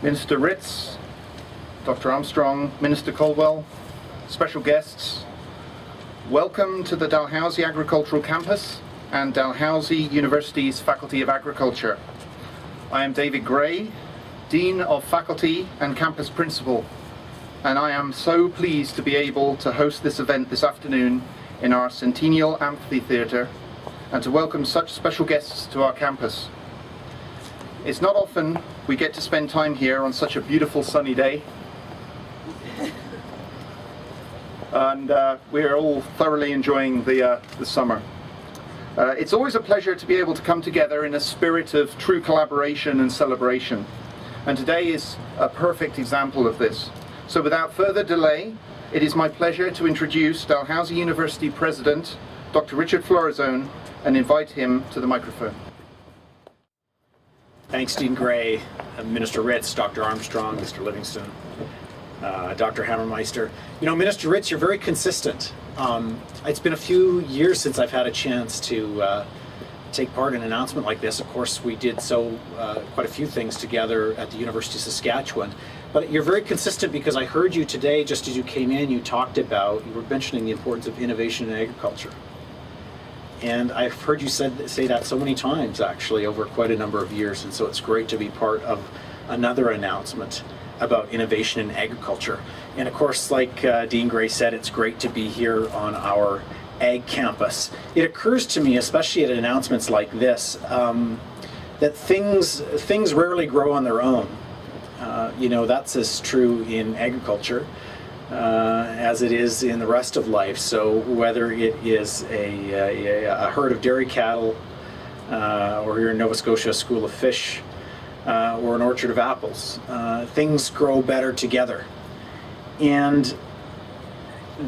Minister Ritz, Dr. Armstrong, Minister Caldwell, special guests, welcome to the Dalhousie Agricultural Campus and Dalhousie University's Faculty of Agriculture. I am David Gray, Dean of Faculty and Campus Principal, and I am so pleased to be able to host this event this afternoon in our Centennial Amphitheatre and to welcome such special guests to our campus. It's not often we get to spend time here on such a beautiful sunny day, and we are all thoroughly enjoying the summer. It's always a pleasure to be able to come together in a spirit of true collaboration and celebration, and today is a perfect example of this. So without further delay, it is my pleasure to introduce Dalhousie University President Dr. Richard Florizone and invite him to the microphone. Thanks, Dean Gray, Minister Ritz, Dr. Armstrong, Mr. Livingstone, Dr. Hamermeister. You know, Minister Ritz, you're very consistent. It's been a few years since I've had a chance to take part in an announcement like this. Of course, we did quite a few things together at the University of Saskatchewan. But you're very consistent because I heard you today, just as you came in, you were mentioning the importance of innovation in agriculture. And I've heard you say that so many times, actually, over quite a number of years. And so it's great to be part of another announcement about innovation in agriculture. And of course, like Dean Gray said, it's great to be here on our Ag campus. It occurs to me, especially at announcements like this, that things rarely grow on their own. You know, that's as true in agriculture as it is in the rest of life. So whether it is a herd of dairy cattle, or here in Nova Scotia, a school of fish, or an orchard of apples, things grow better together. And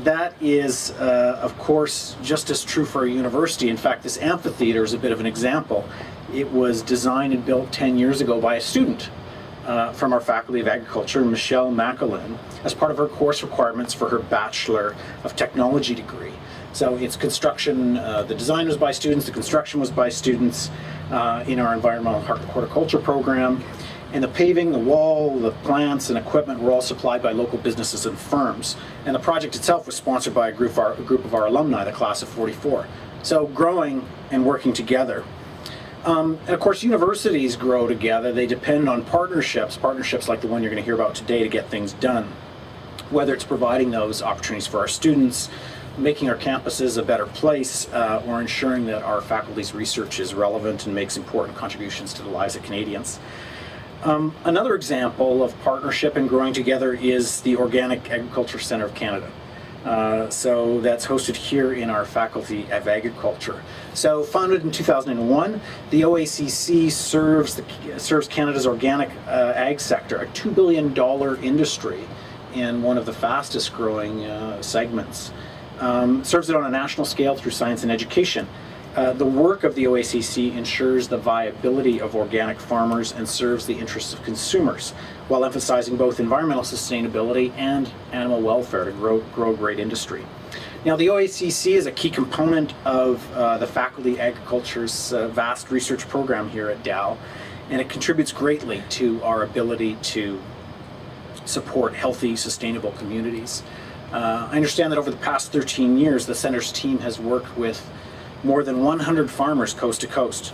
that is, of course, just as true for a university. In fact, this amphitheater is a bit of an example. It was designed and built 10 years ago by a student from our Faculty of Agriculture, Michelle McAlin, as part of her course requirements for her Bachelor of Technology degree. So it's construction, the design was by students, the construction was by students in our environmental horticulture program, and the paving, the wall, the plants and equipment were all supplied by local businesses and firms. And the project itself was sponsored by a group of our alumni, the class of 44. So growing and working together. And of course, universities grow together. They depend on partnerships like the one you're going to hear about today to get things done. Whether it's providing those opportunities for our students, making our campuses a better place, or ensuring that our faculty's research is relevant and makes important contributions to the lives of Canadians. Another example of partnership and growing together is the Organic Agriculture Centre of Canada. So that's hosted here in our Faculty of Agriculture. So founded in 2001, the OACC serves Canada's organic ag sector, a $2 billion industry and one of the fastest growing segments. Serves it on a national scale through science and education. The work of the OACC ensures the viability of organic farmers and serves the interests of consumers, while emphasizing both environmental sustainability and animal welfare to grow a great industry. Now, the OACC is a key component of the Faculty of Agriculture's vast research program here at Dal, and it contributes greatly to our ability to support healthy, sustainable communities. I understand that over the past 13 years, the Centre's team has worked with more than 100 farmers coast to coast,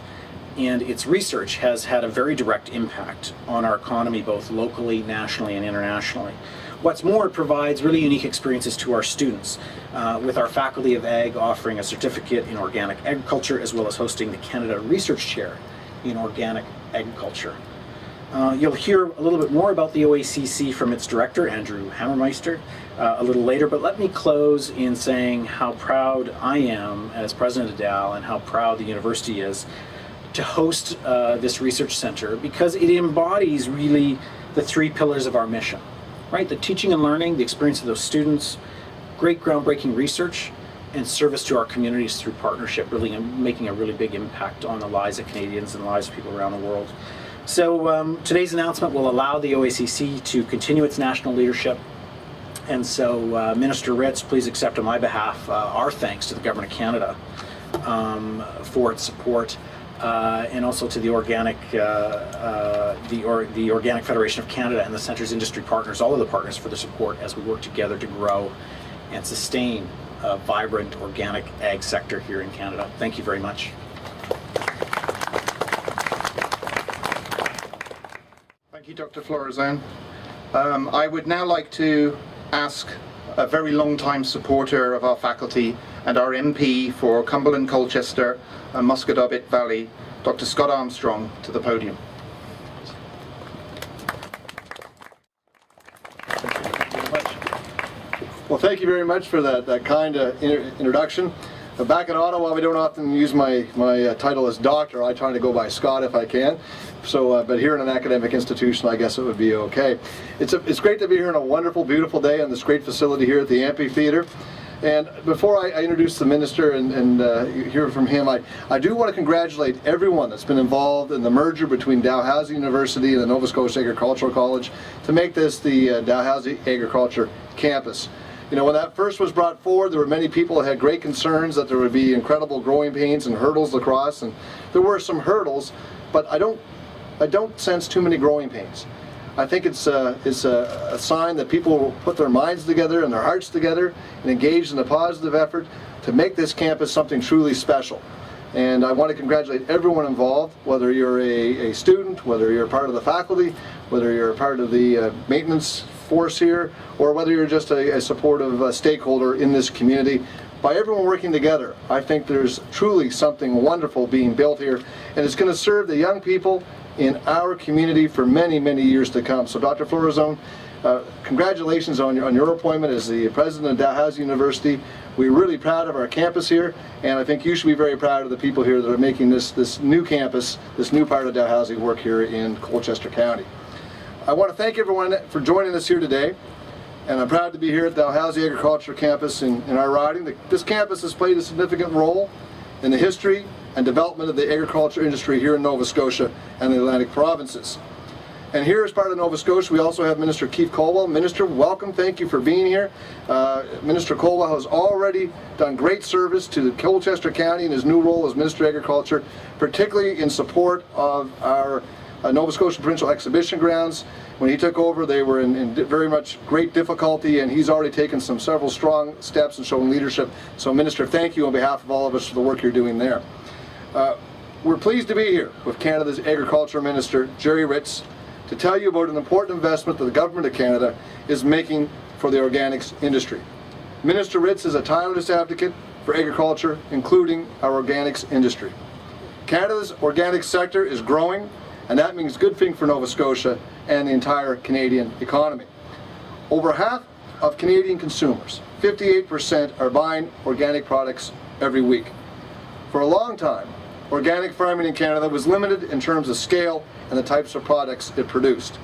and its research has had a very direct impact on our economy, both locally, nationally, and internationally. What's more, it provides really unique experiences to our students, with our Faculty of Ag offering a certificate in organic agriculture, as well as hosting the Canada Research Chair in organic agriculture. You'll hear a little bit more about the OACC from its director, Andrew Hammermeister, a little later, but let me close in saying how proud I am as president of DAL and how proud the university is to host this research center, because it embodies really the three pillars of our mission, right? The teaching and learning, the experience of those students, great groundbreaking research, and service to our communities through partnership, really making a really big impact on the lives of Canadians and the lives of people around the world. So today's announcement will allow the OACC to continue its national leadership. And so Minister Ritz, please accept on my behalf our thanks to the Government of Canada for its support. and also to the Organic Federation of Canada and the Centre's industry partners, all of the partners, for the support as we work together to grow and sustain a vibrant organic ag sector here in Canada. Thank you very much. Thank you, Dr. Florizone. I would now like to ask a very long-time supporter of our faculty and our MP for Cumberland, Colchester and Muscatobit Valley, Dr. Scott Armstrong, to the podium. Well, thank you very much for that kind introduction. Back in Ottawa, we don't often use my title as doctor. I try to go by Scott if I can. So, but here in an academic institution, I guess it would be okay. It's great to be here on a wonderful, beautiful day on this great facility here at the amphitheater. And before I introduce the minister and hear from him, I do want to congratulate everyone that's been involved in the merger between Dalhousie University and the Nova Scotia Agricultural College to make this the Dalhousie Agriculture Campus. You know, when that first was brought forward, there were many people that had great concerns that there would be incredible growing pains and hurdles across, and there were some hurdles, but I don't sense too many growing pains. I think it's a sign that people will put their minds together and their hearts together and engage in a positive effort to make this campus something truly special. And I want to congratulate everyone involved, whether you're a student, whether you're part of the faculty, whether you're a part of the maintenance force here, or whether you're just a supportive stakeholder in this community. By everyone working together, I think there's truly something wonderful being built here, and it's going to serve the young people in our community for many, many years to come. So Dr. Florizone, congratulations on your appointment as the president of Dalhousie University. We're really proud of our campus here, and I think you should be very proud of the people here that are making this new campus, this new part of Dalhousie work here in Colchester County. I want to thank everyone for joining us here today, and I'm proud to be here at the Dalhousie Agriculture Campus in our riding. This campus has played a significant role in the history and development of the agriculture industry here in Nova Scotia and the Atlantic provinces. And here as part of Nova Scotia, we also have Minister Keith Caldwell. Minister, welcome, thank you for being here. Minister Caldwell has already done great service to Colchester County in his new role as Minister of Agriculture, particularly in support of our Nova Scotia Provincial Exhibition Grounds. When he took over, they were in very much great difficulty, and he's already taken several strong steps and shown leadership. So Minister, thank you on behalf of all of us for the work you're doing there. We're pleased to be here with Canada's Agriculture Minister, Gerry Ritz, to tell you about an important investment that the Government of Canada is making for the organics industry. Minister Ritz is a tireless advocate for agriculture, including our organics industry. Canada's organic sector is growing, and that means good thing for Nova Scotia and the entire Canadian economy. Over half of Canadian consumers, 58%, are buying organic products every week. For a long time, organic farming in Canada was limited in terms of scale and the types of products it produced.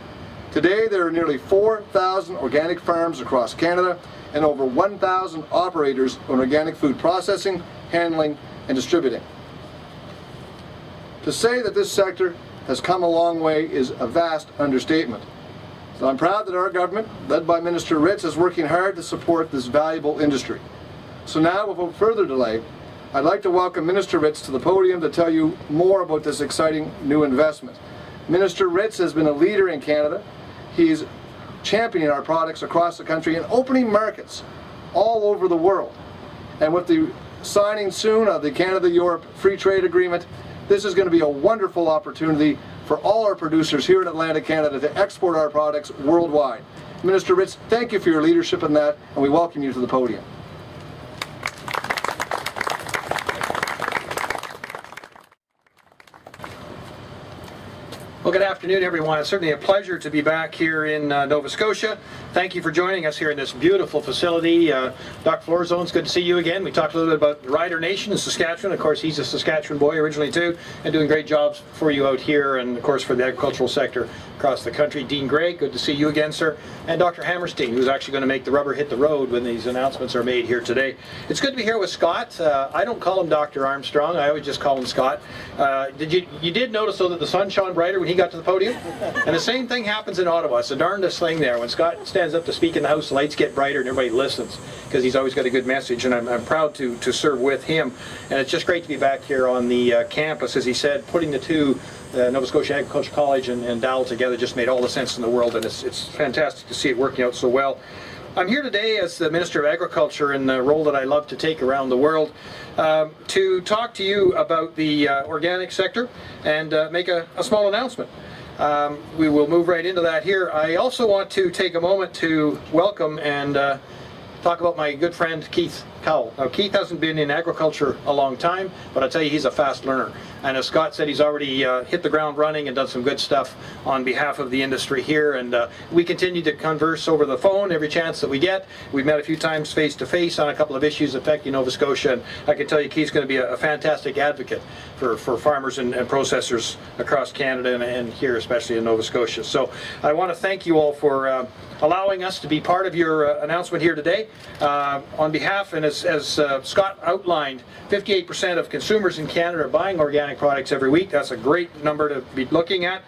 Today, there are nearly 4,000 organic farms across Canada and over 1,000 operators on organic food processing, handling, and distributing. To say that this sector has come a long way is a vast understatement. So I'm proud that our government, led by Minister Ritz, is working hard to support this valuable industry. So now, without further delay, I'd like to welcome Minister Ritz to the podium to tell you more about this exciting new investment. Minister Ritz has been a leader in Canada. He's championing our products across the country and opening markets all over the world. And with the signing soon of the Canada-Europe Free Trade Agreement, this is going to be a wonderful opportunity for all our producers here in Atlantic Canada to export our products worldwide. Minister Ritz, thank you for your leadership in that, and we welcome you to the podium. Well, good afternoon, everyone. It's certainly a pleasure to be back here in Nova Scotia. Thank you for joining us here in this beautiful facility. Dr. Florizone, it's good to see you again. We talked a little bit about Rider Nation in Saskatchewan. Of course, he's a Saskatchewan boy originally too, and doing great jobs for you out here, and of course for the agricultural sector across the country. Dean Gray, good to see you again, sir. And Dr. Hammerstein, who's actually going to make the rubber hit the road when these announcements are made here today. It's good to be here with Scott. I don't call him Dr. Armstrong. I always just call him Scott. You did notice, though, that the sun shone brighter. We when he got to the podium. And the same thing happens in Ottawa. It's the darndest thing there. When Scott stands up to speak in the House, the lights get brighter and everybody listens because he's always got a good message, and I'm proud to serve with him. And it's just great to be back here on the campus. As he said, putting the two, Nova Scotia Agricultural College and Dal together just made all the sense in the world, and it's fantastic to see it working out so well. I'm here today as the Minister of Agriculture in the role that I love to take around the world to talk to you about the organic sector and make a small announcement. We will move right into that here. I also want to take a moment to welcome and talk about my good friend Keith Cowell. Now, Keith hasn't been in agriculture a long time, but I tell you, he's a fast learner. And as Scott said, he's already hit the ground running and done some good stuff on behalf of the industry here. And we continue to converse over the phone every chance that we get. We've met a few times face to face on a couple of issues affecting Nova Scotia. And I can tell you, Keith's going to be a fantastic advocate for farmers and processors across Canada and here, especially in Nova Scotia. So I want to thank you all for allowing us to be part of your announcement here today. On behalf, and as Scott outlined, 58% of consumers in Canada are buying organic products every week. That's a great number to be looking at.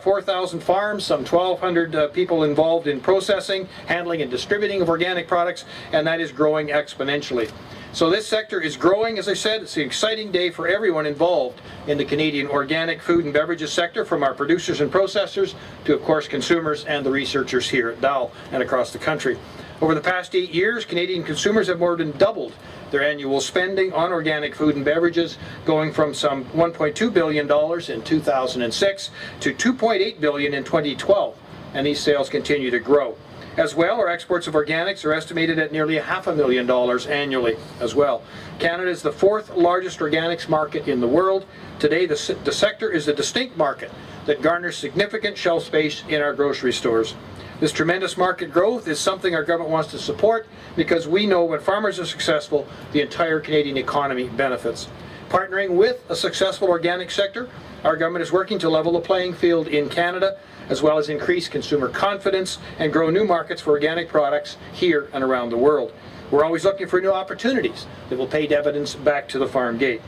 4,000 farms, some 1,200 people involved in processing, handling and distributing of organic products, and that is growing exponentially. So this sector is growing, as I said. It's an exciting day for everyone involved in the Canadian organic food and beverages sector, from our producers and processors to, of course, consumers and the researchers here at Dal and across the country. Over the past 8 years, Canadian consumers have more than doubled their annual spending on organic food and beverages, going from some $1.2 billion in 2006 to $2.8 billion in 2012, and these sales continue to grow. As well, our exports of organics are estimated at nearly $500,000 annually as well. Canada is the 4th largest organics market in the world. Today, the sector is a distinct market that garners significant shelf space in our grocery stores. This tremendous market growth is something our government wants to support, because we know when farmers are successful, the entire Canadian economy benefits. Partnering with a successful organic sector, our government is working to level the playing field in Canada, as well as increase consumer confidence and grow new markets for organic products here and around the world. We're always looking for new opportunities that will pay dividends back to the farm gate.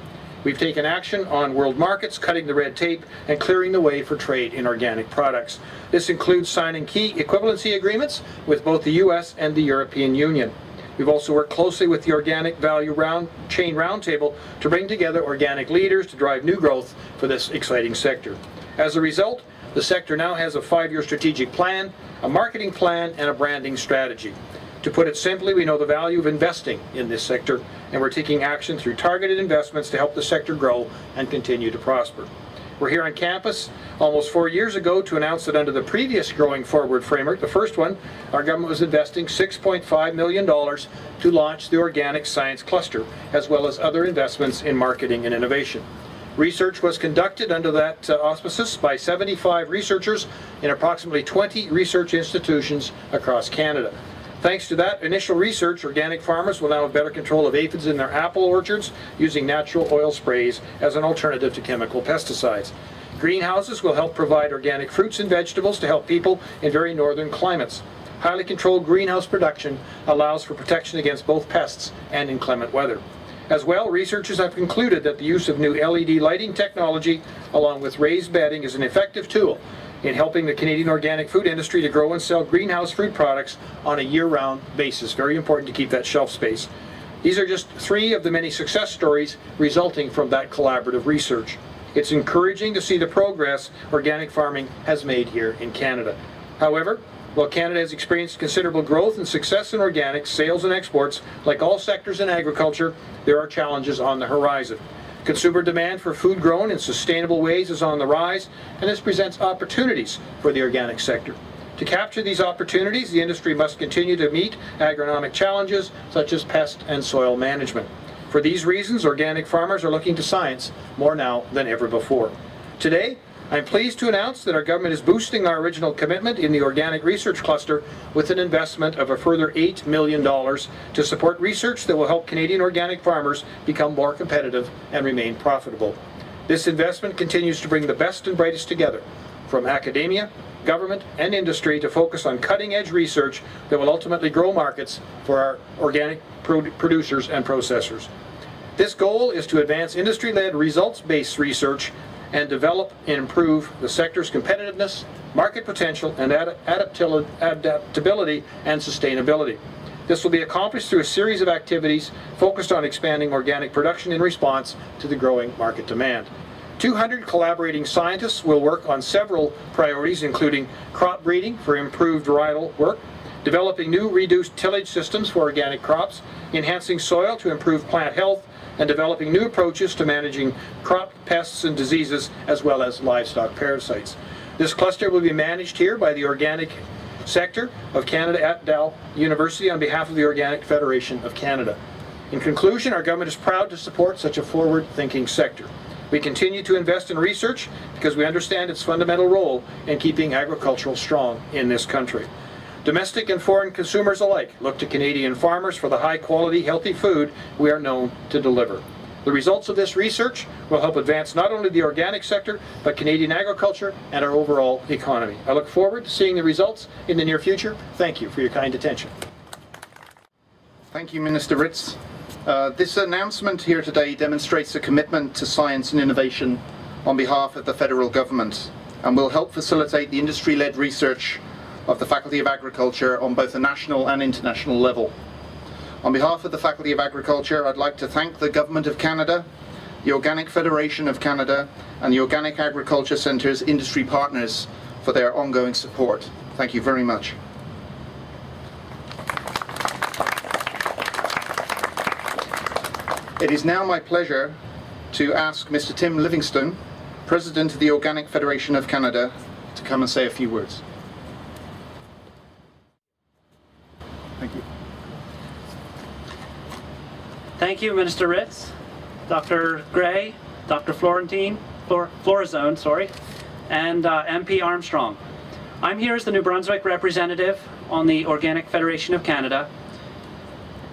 We've taken action on world markets, cutting the red tape and clearing the way for trade in organic products. This includes signing key equivalency agreements with both the US and the European Union. We've also worked closely with the Organic Value Chain Roundtable to bring together organic leaders to drive new growth for this exciting sector. As a result, the sector now has a 5-year strategic plan, a marketing plan, and a branding strategy. To put it simply, we know the value of investing in this sector, and we're taking action through targeted investments to help the sector grow and continue to prosper. We're here on campus almost 4 years ago to announce that under the previous Growing Forward framework, the first one, our government was investing $6.5 million to launch the Organic Science Cluster, as well as other investments in marketing and innovation. Research was conducted under that auspices by 75 researchers in approximately 20 research institutions across Canada. Thanks to that initial research, organic farmers will now have better control of aphids in their apple orchards using natural oil sprays as an alternative to chemical pesticides. Greenhouses will help provide organic fruits and vegetables to help people in very northern climates. Highly controlled greenhouse production allows for protection against both pests and inclement weather. As well, researchers have concluded that the use of new LED lighting technology, along with raised bedding, is an effective tool in helping the Canadian organic food industry to grow and sell greenhouse fruit products on a year-round basis. Very important to keep that shelf space. These are just 3 of the many success stories resulting from that collaborative research. It's encouraging to see the progress organic farming has made here in Canada. However, while Canada has experienced considerable growth and success in organic sales and exports, like all sectors in agriculture, there are challenges on the horizon. Consumer demand for food grown in sustainable ways is on the rise, and this presents opportunities for the organic sector. To capture these opportunities, the industry must continue to meet agronomic challenges such as pest and soil management. For these reasons, organic farmers are looking to science more now than ever before. Today, I'm pleased to announce that our government is boosting our original commitment in the Organic Research Cluster with an investment of a further $8 million to support research that will help Canadian organic farmers become more competitive and remain profitable. This investment continues to bring the best and brightest together, from academia, government, and industry, to focus on cutting-edge research that will ultimately grow markets for our organic producers and processors. This goal is to advance industry-led results-based research and develop and improve the sector's competitiveness, market potential, and adaptability and sustainability. This will be accomplished through a series of activities focused on expanding organic production in response to the growing market demand. 200 collaborating scientists will work on several priorities, including crop breeding for improved varietal work, developing new reduced tillage systems for organic crops, enhancing soil to improve plant health, and developing new approaches to managing crop pests and diseases, as well as livestock parasites. This cluster will be managed here by the Organic Sector of Canada at Dalhousie University on behalf of the Organic Federation of Canada. In conclusion, our government is proud to support such a forward-thinking sector. We continue to invest in research because we understand its fundamental role in keeping agriculture strong in this country. Domestic and foreign consumers alike look to Canadian farmers for the high-quality, healthy food we are known to deliver. The results of this research will help advance not only the organic sector, but Canadian agriculture and our overall economy. I look forward to seeing the results in the near future. Thank you for your kind attention. Thank you, Minister Ritz. This announcement here today demonstrates a commitment to science and innovation on behalf of the federal government and will help facilitate the industry-led research of the Faculty of Agriculture on both a national and international level. On behalf of the Faculty of Agriculture, I'd like to thank the Government of Canada, the Organic Federation of Canada, and the Organic Agriculture Centre's industry partners for their ongoing support. Thank you very much. It is now my pleasure to ask Mr. Tim Livingstone, President of the Organic Federation of Canada, to come and say a few words. Thank you. Thank you, Minister Ritz, Dr. Gray, Dr. Florizone, and MP Armstrong. I'm here as the New Brunswick representative on the Organic Federation of Canada,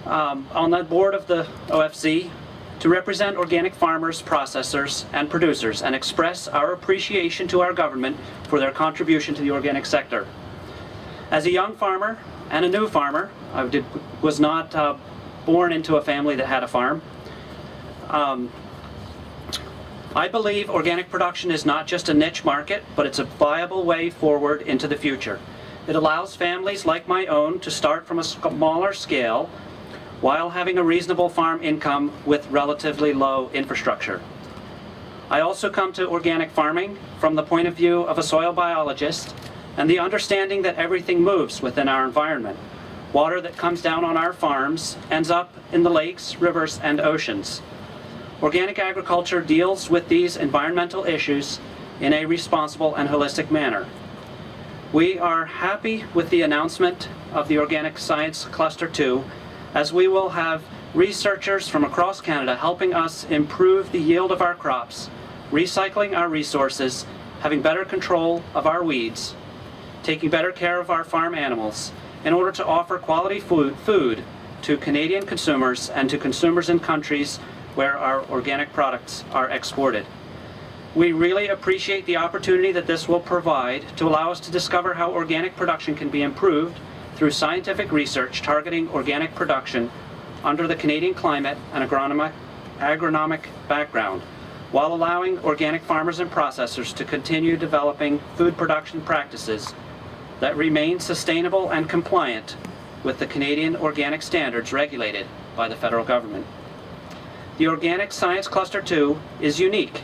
on the board of the OFC, to represent organic farmers, processors, and producers and express our appreciation to our government for their contribution to the organic sector. As a young farmer and a new farmer, I was not born into a family that had a farm. I believe organic production is not just a niche market, but it's a viable way forward into the future. It allows families like my own to start from a smaller scale while having a reasonable farm income with relatively low infrastructure. I also come to organic farming from the point of view of a soil biologist and the understanding that everything moves within our environment. Water that comes down on our farms ends up in the lakes, rivers, and oceans. Organic agriculture deals with these environmental issues in a responsible and holistic manner. We are happy with the announcement of the Organic Science Cluster 2, as we will have researchers from across Canada helping us improve the yield of our crops, recycling our resources, having better control of our weeds, taking better care of our farm animals, in order to offer quality food to Canadian consumers and to consumers in countries where our organic products are exported. We really appreciate the opportunity that this will provide to allow us to discover how organic production can be improved through scientific research targeting organic production under the Canadian climate and agronomic background, while allowing organic farmers and processors to continue developing food production practices that remain sustainable and compliant with the Canadian organic standards regulated by the federal government. The Organic Science Cluster 2 is unique,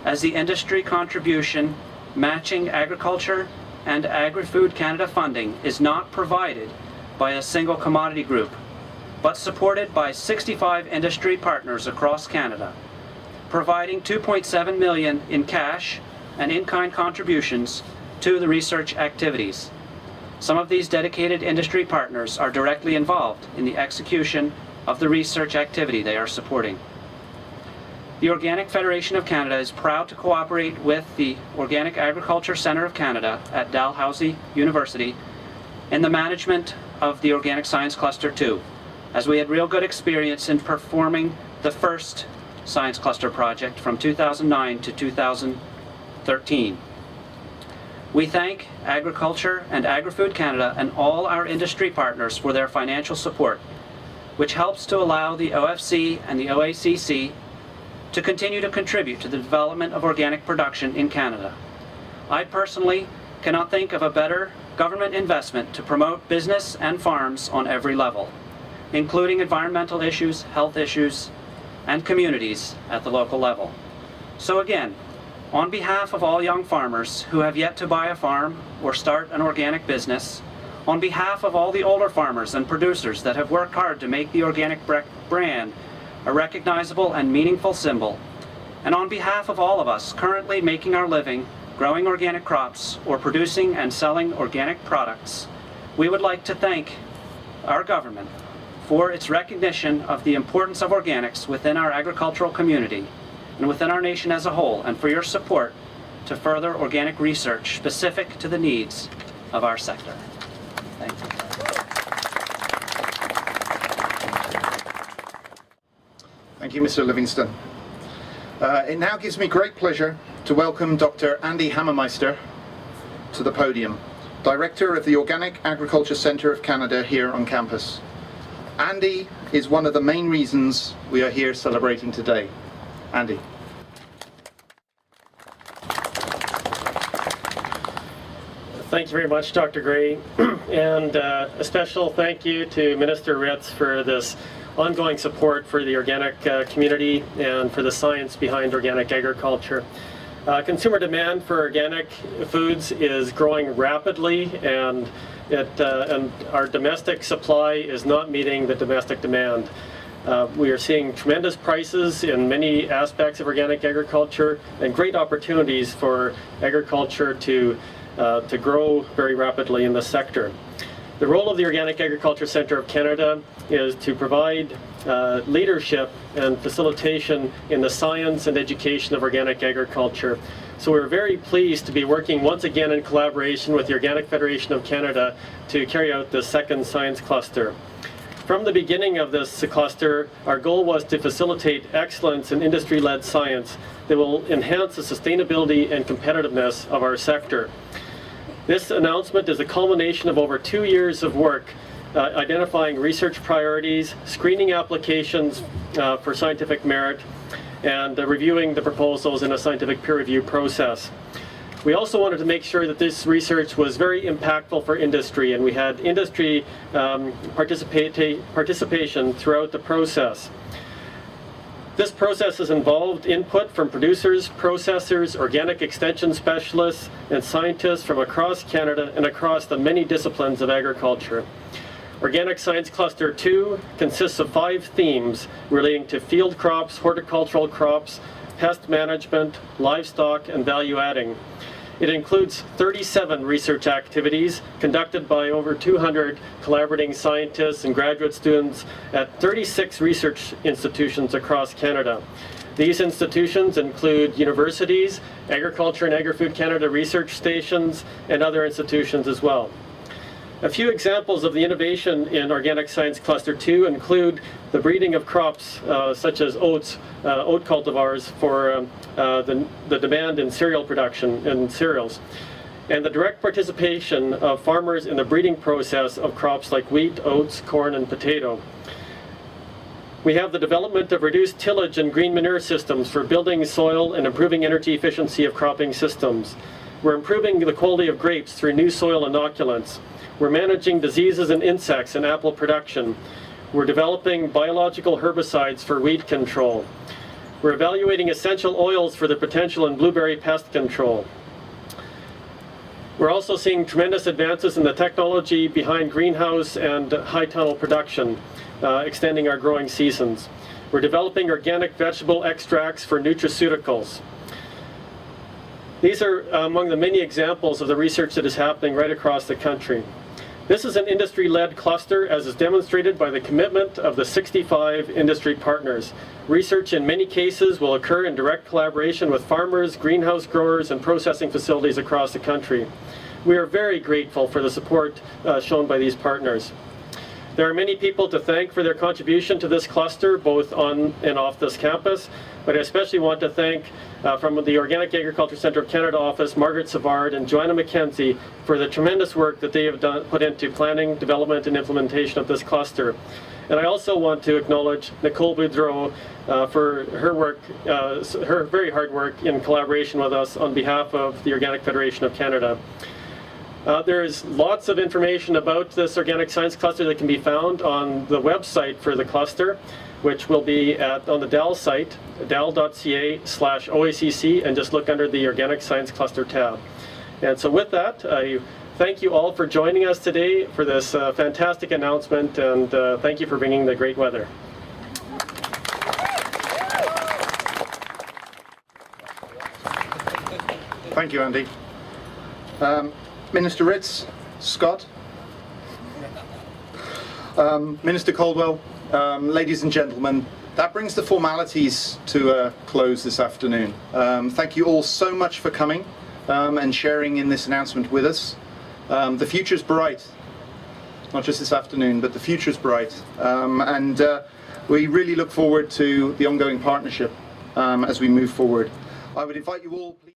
as the industry contribution matching agriculture and Agri-Food Canada funding is not provided by a single commodity group, but supported by 65 industry partners across Canada, providing $2.7 million in cash and in-kind contributions to the research activities. Some of these dedicated industry partners are directly involved in the execution of the research activity they are supporting. The Organic Federation of Canada is proud to cooperate with the Organic Agriculture Centre of Canada at Dalhousie University in the management of the Organic Science Cluster 2, as we had real good experience in performing the first Science Cluster project from 2009 to 2013. We thank Agriculture and Agri-Food Canada and all our industry partners for their financial support, which helps to allow the OFC and the OACC to continue to contribute to the development of organic production in Canada. I personally cannot think of a better government investment to promote business and farms on every level, including environmental issues, health issues, and communities at the local level. So again, on behalf of all young farmers who have yet to buy a farm or start an organic business, on behalf of all the older farmers and producers that have worked hard to make the organic brand a recognizable and meaningful symbol, and on behalf of all of us currently making our living growing organic crops or producing and selling organic products, we would like to thank our government for its recognition of the importance of organics within our agricultural community and within our nation as a whole, and for your support to further organic research specific to the needs of our sector. Thank you. Thank you, Mr. Livingstone. It now gives me great pleasure to welcome Dr. Andy Hamermeister to the podium, Director of the Organic Agriculture Centre of Canada here on campus. Andy is one of the main reasons we are here celebrating today. Andy. Thank you very much, Dr. Gray, and a special thank you to Minister Ritz for this ongoing support for the organic community and for the science behind organic agriculture. Consumer demand for organic foods is growing rapidly, and our domestic supply is not meeting the domestic demand. We are seeing tremendous prices in many aspects of organic agriculture and great opportunities for agriculture to grow very rapidly in the sector. The role of the Organic Agriculture Centre of Canada is to provide leadership and facilitation in the science and education of organic agriculture. So we're very pleased to be working once again in collaboration with the Organic Federation of Canada to carry out the second science cluster. From the beginning of this cluster, our goal was to facilitate excellence in industry-led science that will enhance the sustainability and competitiveness of our sector. This announcement is a culmination of over 2 years of work identifying research priorities, screening applications for scientific merit, and reviewing the proposals in a scientific peer review process. We also wanted to make sure that this research was very impactful for industry, and we had industry participation throughout the process. This process has involved input from producers, processors, organic extension specialists, and scientists from across Canada and across the many disciplines of agriculture. Organic Science Cluster 2 consists of 5 themes relating to field crops, horticultural crops, pest management, livestock, and value adding. It includes 37 research activities conducted by over 200 collaborating scientists and graduate students at 36 research institutions across Canada. These institutions include universities, Agriculture and Agri-Food Canada research stations, and other institutions as well. A few examples of the innovation in Organic Science Cluster 2 include the breeding of crops such as oats, oat cultivars for the demand in cereal production and cereals, and the direct participation of farmers in the breeding process of crops like wheat, oats, corn, and potato. We have the development of reduced tillage and green manure systems for building soil and improving energy efficiency of cropping systems. We're improving the quality of grapes through new soil inoculants. We're managing diseases and insects in apple production. We're developing biological herbicides for weed control. We're evaluating essential oils for their potential in blueberry pest control. We're also seeing tremendous advances in the technology behind greenhouse and high tunnel production, extending our growing seasons. We're developing organic vegetable extracts for nutraceuticals. These are among the many examples of the research that is happening right across the country. This is an industry-led cluster, as is demonstrated by the commitment of the 65 industry partners. Research in many cases will occur in direct collaboration with farmers, greenhouse growers, and processing facilities across the country. We are very grateful for the support shown by these partners. There are many people to thank for their contribution to this cluster, both on and off this campus, but I especially want to thank from the Organic Agriculture Centre of Canada office, Margaret Savard and Joanna McKenzie, for the tremendous work that they have put into planning, development and implementation of this cluster. And I also want to acknowledge Nicole Boudreau for her work, her very hard work in collaboration with us on behalf of the Organic Federation of Canada. There is lots of information about this Organic Science Cluster that can be found on the website for the cluster, which will be on the DAL site, dal.ca/OACC, and just look under the Organic Science Cluster tab. And so with that, I thank you all for joining us today for this fantastic announcement, and thank you for bringing the great weather. Thank you, Andy. Minister Ritz, Scott, Minister Caldwell, ladies and gentlemen, that brings the formalities to a close this afternoon. Thank you all so much for coming and sharing in this announcement with us. The future's bright, not just this afternoon, but the future's bright. And we really look forward to the ongoing partnership as we move forward. I would invite you all, please.